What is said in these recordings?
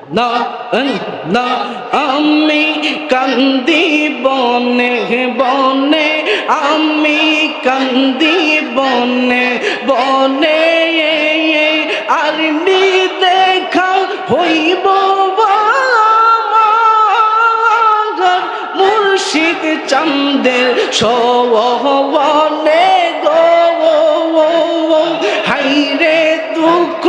না না আমি কান্দি বনে বনে আমি কান্দি বনে বনে আর নি দেখা হইব মুর্শিদ চন্দের সওয়ানে গো হাইরে দুঃখ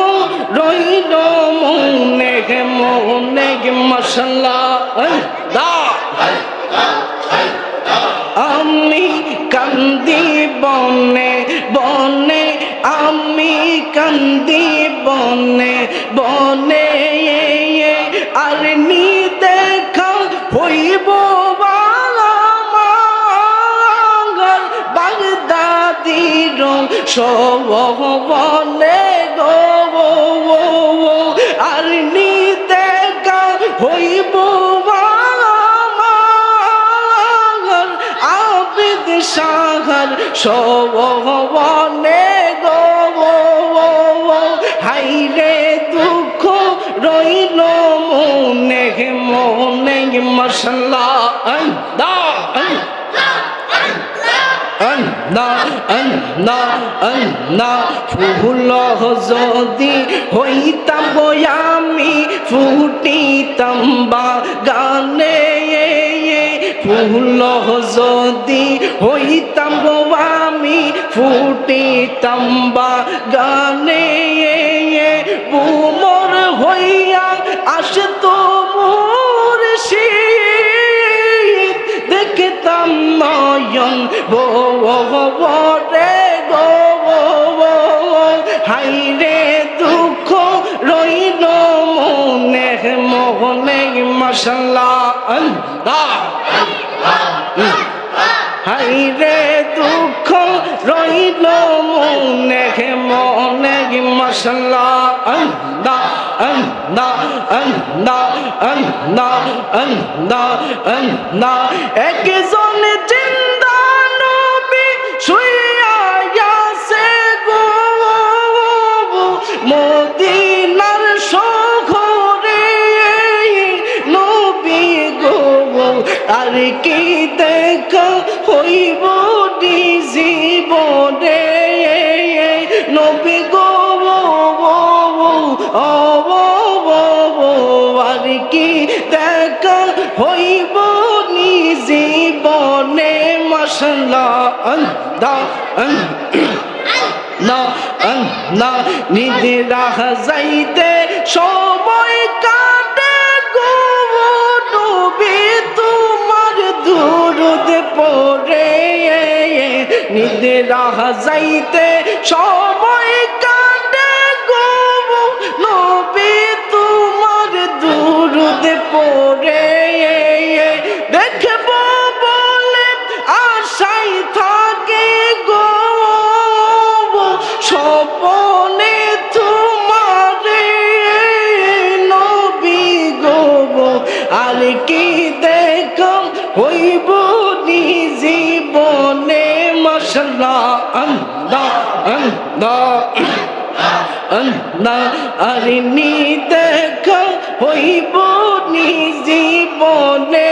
রইল মনে মনে মশলা আমি কান্দি বনে বনে আমি কান্দি বনে বনে আর নি দেখা হইব বাগদাদির সওয়ানে গো আর নি দেখা হইব আবিদ শাহর সওয়ানে গো হাইরে দুঃখ রইল মনে মনে মশলা ফুল যদি হইতাম আমি ফুটিতাম বাগানে ফুল যদি হইতাম আমি ফুটিতাম বাগানে বুমর হইয়া আসতো মুর্শিদ দেখতাম নয়ন রে গো হাইরে দুঃখ রইল মনে মনে মাশাআল্লাহ হাইরে দুঃখ রইল মনে মনে মাশাআল্লাহ একজন জিন্দা নবী শুইয়া আছে গো মদিনার শহরে নবী গো আর কি দেখা হইব জীবনে নবী গো আর কি দেখা হইব জীবনে মশলা না নিদ্রা যাইতে সময় কাটে গো ডুবে তোমার দুরুদ পড়ে নিদ্রা যাইতে সময় কাটে গো নবী তোমার দুরুদ পড়ে দেখব বলে আশাই থাকে গো স্বপনে তোমারে নবী গো আর কি দেখা হইব জীবনে মশলা আর নি দেখা হইব জীবনে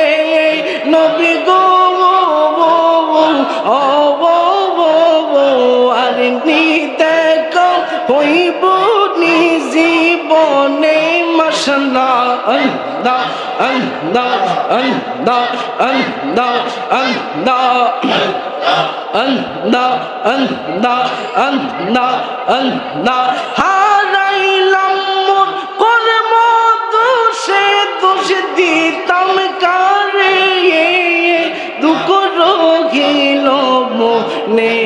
নবী গো আর নি দেখা হইব জীবনে মশলা হারাইলাম মোর কর্ম দোষে দোষ দিতাম কারে দুঃখ রহিল মনে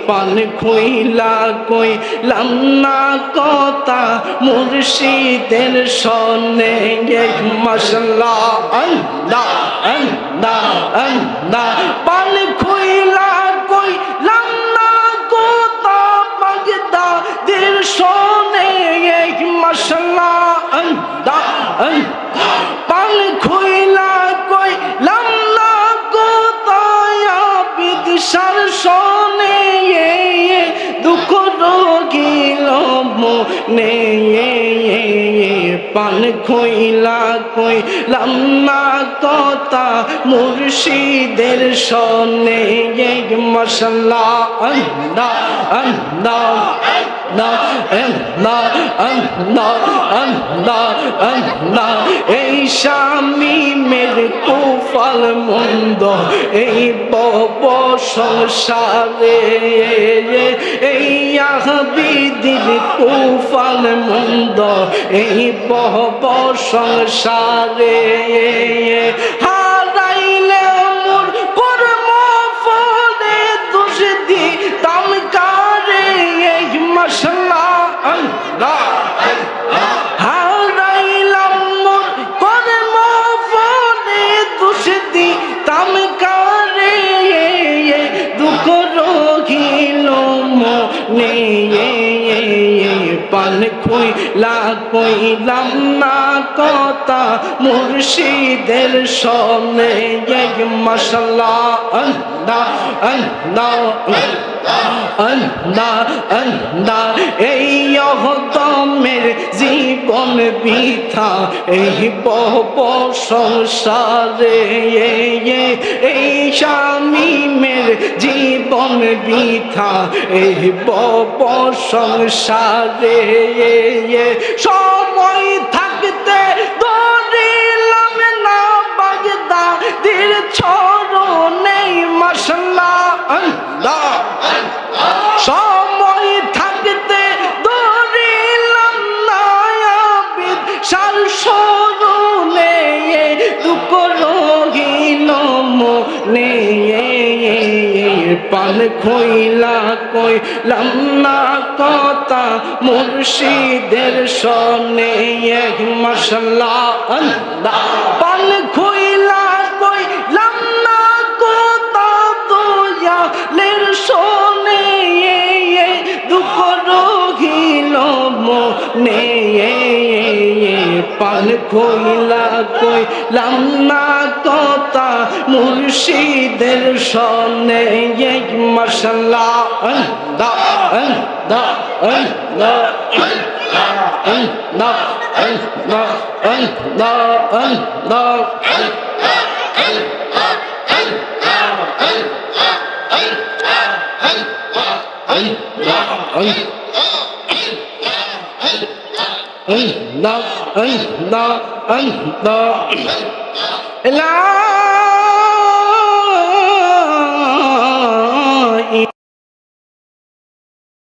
পান খুইলা কইলাম না কথা মুর্শিদের সনে মশলা পান খুইলা কইলাম না কথা বাগদাদের সনে মশলা পান খুইলা কইলাম না কথা আবিদ শাহর সনে দুঃখ রোগিল মনে পান খইলা কইলাম না কথা মুর্শিদের সনে মাশাআল্লাহ আল্লাহ আল্লাহ আল্লাহ আল্লাহ আল্লাহ আল্লাহ এই শামীমের কুফল মন্দ এই বব সংসারে এই আহবিদির কুফল মন্দ এই বব সংসারে হারাইলে মোর কর্ম ফলে দোষ দিতাম কারে এই মাশাআল্লাহ আল্লাহ হারাইলাম মোর কর্ম ফলে দোষ দিতাম কারে দুঃখ রহিল মনে পান খইলা কইলাম না কথা মুর্শিদের সনে মাশাআল্লাহ আল্লাহ আল্লাহ আল্লাহ আল্লাহ এই অহদমের জীবন বৃথা এই বব সংসারে এই শামীমের জীবন বৃথা এই বব সংসারে সময় থাকতে ধরিলাম না বাগদাদের চরণে মাশাআল্লাহ আল্লাহ সময় থাকতে ধরিলাম না আবিদ সার সরণে দুঃখ রহিল মনে পান খইলা কইলাম না কথা মুর্শিদের সনে মাশাআল্লাহ আল্লাহ পান খইলা কইলাম না কথা দয়ালের সনে দুঃখ রহিল মনে পান খইলা কইলাম না কথা মুর্শিদের সনে মাশাআল্লাহ আল্লাহ আল্লাহ আল্লাহ আল্লাহ আল্লাহ আল্লাহ আল্লাহ আল্লাহ আল্লাহ